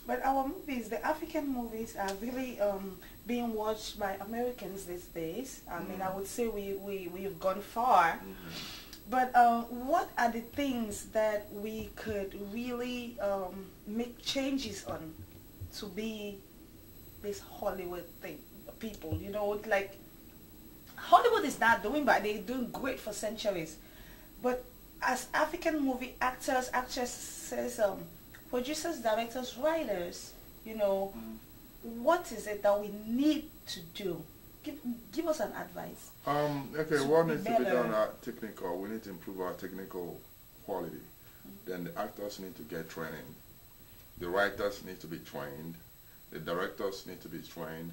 But our movies, the African movies, are really being watched by Americans these days. I mean, I would say we've gone far. But what are the things that we could really make changes on to be this Hollywood thing? People, you know, like Hollywood is not doing, but they're doing great for centuries. But as African movie actors, actresses, producers, directors, writers, you know, what is it that we need to do? Give us an advice. Okay, what needs to be done technical? We need to improve our technical quality. Then the actors need to get training. The writers need to be trained. The directors need to be trained.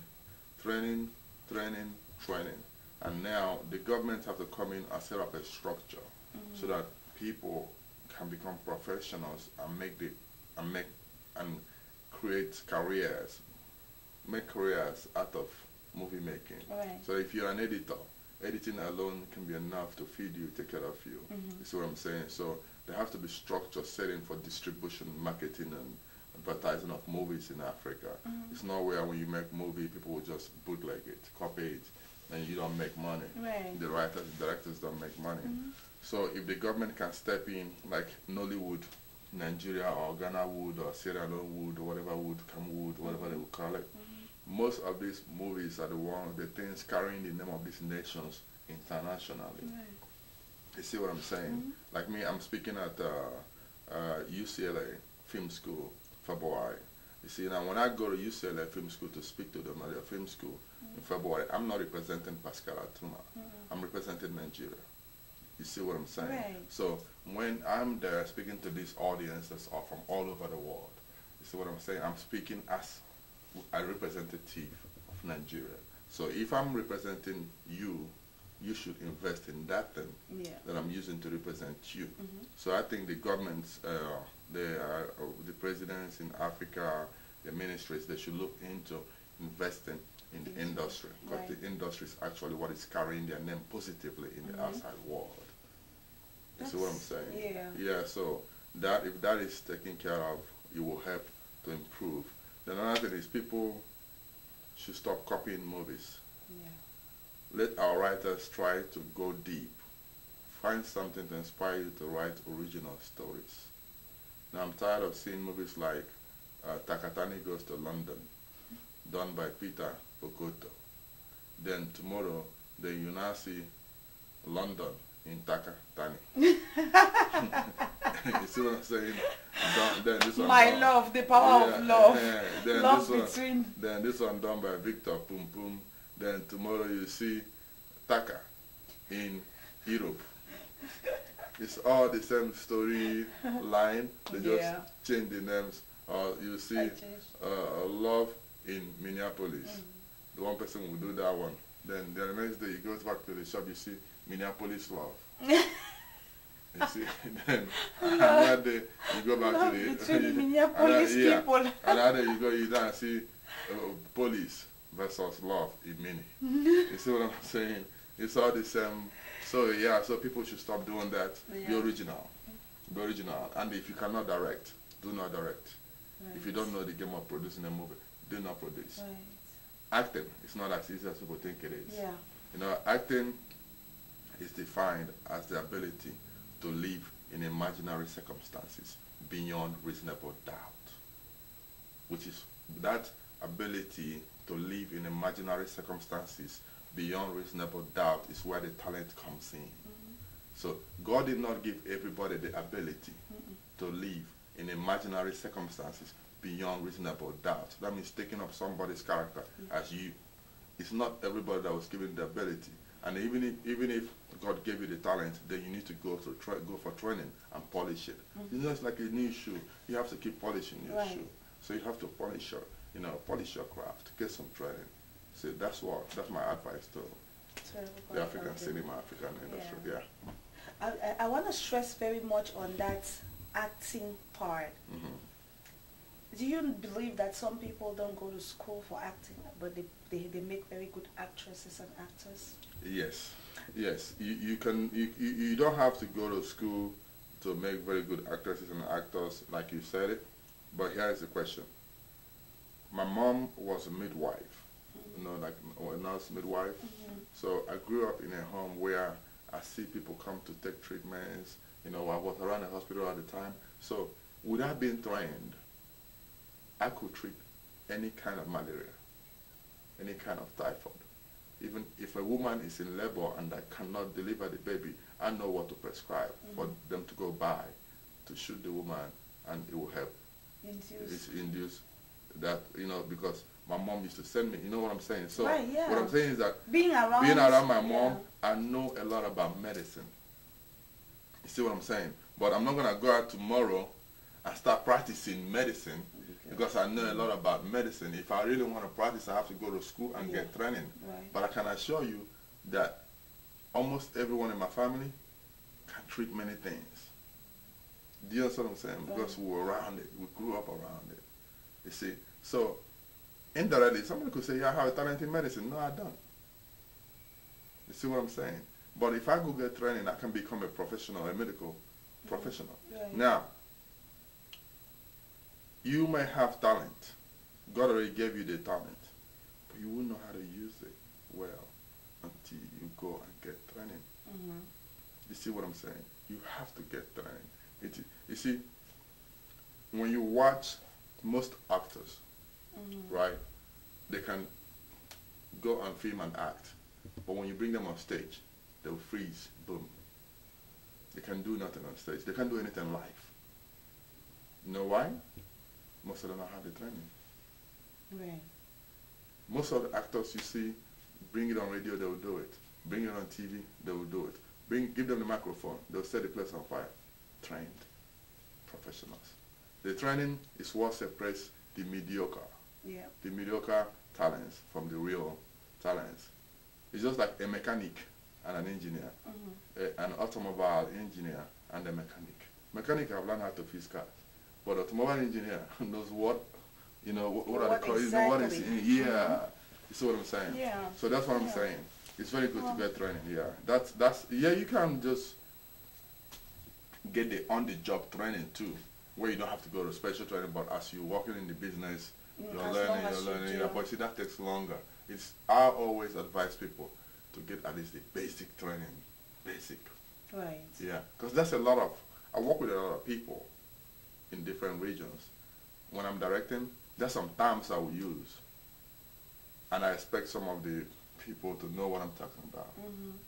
Training, training, training. And now the government have to come in and set up a structure so that people can become professionals and and create careers, make careers out of movie making. Right. So if you're an editor, editing alone can be enough to feed you, take care of you. You see what I'm saying? So there has to be structure setting for distribution, marketing, and advertising of movies in Africa. It's not where when you make movie, people will just bootleg it, copy it, and you don't make money. Right. The writers, directors don't make money. So if the government can step in, like Nollywood, Nigeria or Ghana wood or Sierra Leone wood or whatever wood, Cam wood, whatever they would call it, most of these movies are the things carrying the name of these nations internationally. You see what I'm saying? Like me, I'm speaking at UCLA Film School, February. You see, now when I go to UCLA Film School to speak to them at their film school in February, I'm not representing PASCAL ATUMA. I'm representing Nigeria. You see what I'm saying? Right. So when I'm there speaking to this audience that's all from all over the world, you see what I'm saying? I'm speaking as a representative of Nigeria. So if I'm representing you, you should invest in that thing that I'm using to represent you. So I think the governments, the presidents in Africa, the ministries, they should look into investing in the industry, because the industry is actually what is carrying their name positively in the outside world. You see what I'm saying? Yeah, so that if that is taken care of, it will help to improve. Then another thing is people should stop copying movies. Let our writers try to go deep. Find something to inspire you to write original stories. Now I'm tired of seeing movies like Taka Goes to London, done by Peter Bokoto. Then tomorrow, you now see London in Taka. You see what I'm saying? Then this one My love, the power of love. Then love this between. Then this one done by Victor Pum Pum. Then tomorrow you see Taka in Europe. It's all the same story line. They just change the names. Or you see Love in Minneapolis. The one person will do that one. Then the next day you go back to the shop, you see Minneapolis Love. You see, then another day you go back love to the between Minneapolis people. Another day you go, you now see Police versus Love in Mini. You see what I'm saying? It's all the same. So yeah, so people should stop doing that. Be original. Be original. And if you cannot direct, do not direct. If you don't know the game of producing a movie, do not produce. Acting is not as easy as people think it is. You know, acting is defined as the ability to live in imaginary circumstances beyond reasonable doubt. Which is that ability to live in imaginary circumstances beyond reasonable doubt is where the talent comes in. So God did not give everybody the ability to live in imaginary circumstances beyond reasonable doubt. That means taking up somebody's character as you. It's not everybody that was given the ability. And even if God gave you the talent, then you need to go for training and polish it. You know, it's like a new shoe. You have to keep polishing your shoe. So you have to polish your craft, get some training. So that's my advice to the African cinema, African industry. I want to stress very much on that acting part. Do you believe that some people don't go to school for acting, but they make very good actresses and actors? Yes, yes. You don't have to go to school to make very good actresses and actors, like you said it. But here is the question: my mom was a midwife, you know, like a nurse midwife. So I grew up in a home where I see people come to take treatments. You know, I was around the hospital all the time. So without being trained, I could treat any kind of malaria, any kind of typhoid. Even if a woman is in labor and I cannot deliver the baby, I know what to prescribe for them to go buy to shoot the woman, and it will help induce that, you know, because my mom used to send me, you know what I'm saying? So right, yeah. what I'm saying is that being around my mom, I know a lot about medicine. You see what I'm saying? But I'm not going to go out tomorrow and start practicing medicine because I know a lot about medicine. If I really want to practice, I have to go to school and get training. Right. But I can assure you that almost everyone in my family can treat many things. Do you understand what I'm saying? Because we were around it. We grew up around it. You see? So, indirectly, somebody could say, yeah, I have a talent in medicine. No, I don't. You see what I'm saying? But if I go get training, I can become a professional, a medical professional. Right. Now, you may have talent. God already gave you the talent. But you won't know how to use it well until you go and get training. You see what I'm saying? You have to get training. You see, when you watch most actors, right, they can go on film and act. But when you bring them on stage, they'll freeze, boom. They can do nothing on stage. They can't do anything live. You know why? Most of them don't have the training. Right. Most of the actors you see, bring it on radio, they will do it. Bring it on TV, they will do it. Give them the microphone, they'll set the place on fire. Trained professionals. The training is what separates the mediocre. Yeah. The mediocre talents from the real talents. It's just like a mechanic and an engineer, an automobile engineer and a mechanic. Mechanic have learned how to fix cars, but automobile engineer knows what, you know, what are the cars, exactly. You know, what is in, you see what I'm saying? Yeah. So that's what I'm saying. It's very good to get training. Yeah, you can just get the on-the-job training too, where you don't have to go to special training, but as you're working in the business, you're learning, but see, that takes longer. I always advise people to get at least the basic training, Right. Yeah, because that's a lot of, I work with a lot of people in different regions. When I'm directing, there's some terms I will use, and I expect some of the people to know what I'm talking about.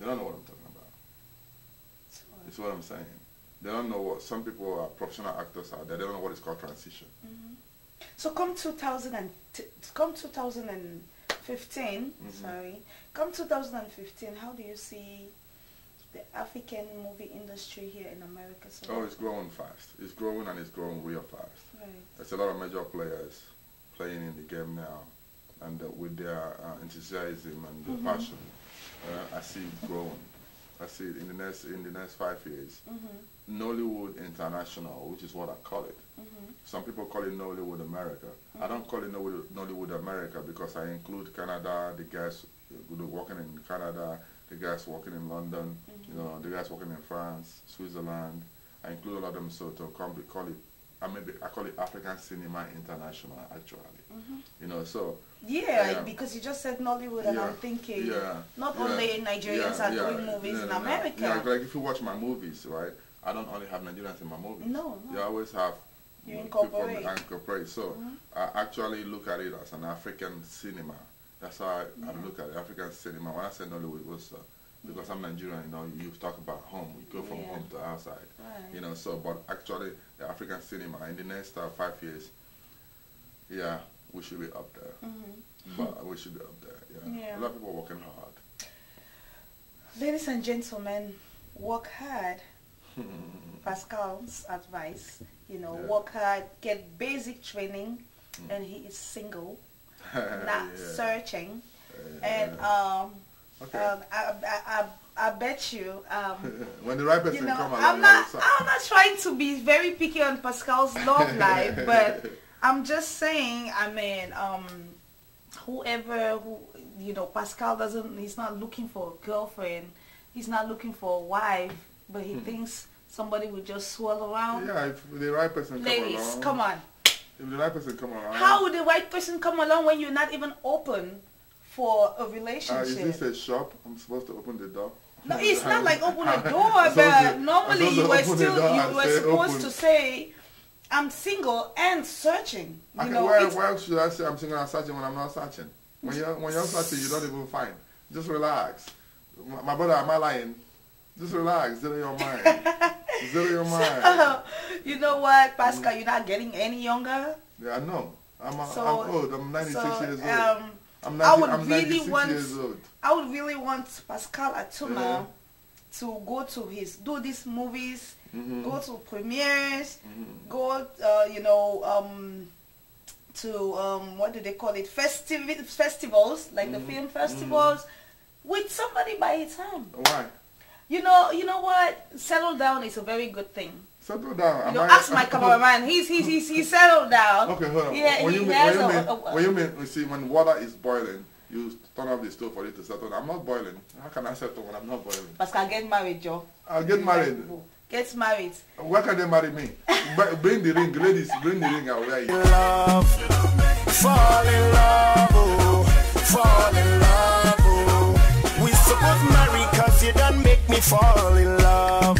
They don't know what I'm talking about. It's what I'm saying. They don't know what, some people are professional actors out there, they don't know what is called transition. So come 2015, come 2015, how do you see the African movie industry here in America? Oh, it's growing fast. It's growing, and it's growing real fast. Right. There's a lot of major players playing in the game now, and with their enthusiasm and their passion, I see it growing. I see it in the next 5 years. Nollywood International, which is what I call it. Some people call it Nollywood America. I don't call it Nollywood America because I include Canada, the guys working in Canada, the guys working in London, you know, the guys working in France, Switzerland. I include all of them, so to call it, I call it African Cinema International, actually. You know, so. Yeah, because you just said Nollywood, and I'm thinking not only Nigerians are doing movies in America. Yeah, like if you watch my movies, right, I don't only have Nigerians in my movies. No. You always have people incorporate. So I actually look at it as an African cinema. That's how I look at it, African cinema. When I say Nollywood, it was because I'm Nigerian, you know, you talk about home, we go from home to outside. Right. You know, so, but actually the African cinema in the next 5 years, we should be up there. But we should be up there, A lot of people are working hard. Ladies and gentlemen, work hard. Pascal's advice, you know, work hard, get basic training, and he is single, not searching, and I bet you when the right person come along, I'm not trying to be very picky on Pascal's love life, but I'm just saying, I mean, whoever Pascal he's not looking for a girlfriend, he's not looking for a wife, but he thinks somebody would just swirl around. Yeah, if the right person ladies, come on. If the right person come around. How would the right person come along when you're not even open for a relationship? Is this a shop? I'm supposed to open the door? No, it's not like open the door, but normally you were supposed to say, I'm single and searching. You know, why should I say I'm single and searching when I'm not searching? When you're searching, you don't even find. Just relax. My brother, am I lying? Just relax. Zero your mind. Zero your mind. So, you know what, Pascal? You're not getting any younger. Yeah, I know. I'm old. I'm 96 years old. I'm 96 years old. I would really want Pascal ATUMA to go to do these movies, go to premieres, go, to what do they call it? Festivals, like the film festivals, with somebody by his hand. Why? You know what? Settle down is a very good thing. Settle down. Ask my cameraman. He's settled down. Okay, hold on. Yeah, when you mean, you see, when water is boiling, you turn off the stove for it to settle down. I'm not boiling. How can I settle when I'm not boiling? Pascal, get married, Joe. I'll get married. Get married. Why can't they marry me? Bring the ring, ladies. Bring the ring. I'll wear it. Love, fall in love, oh, fall in love, oh. We supposed to marry 'cause you done make me fall in love.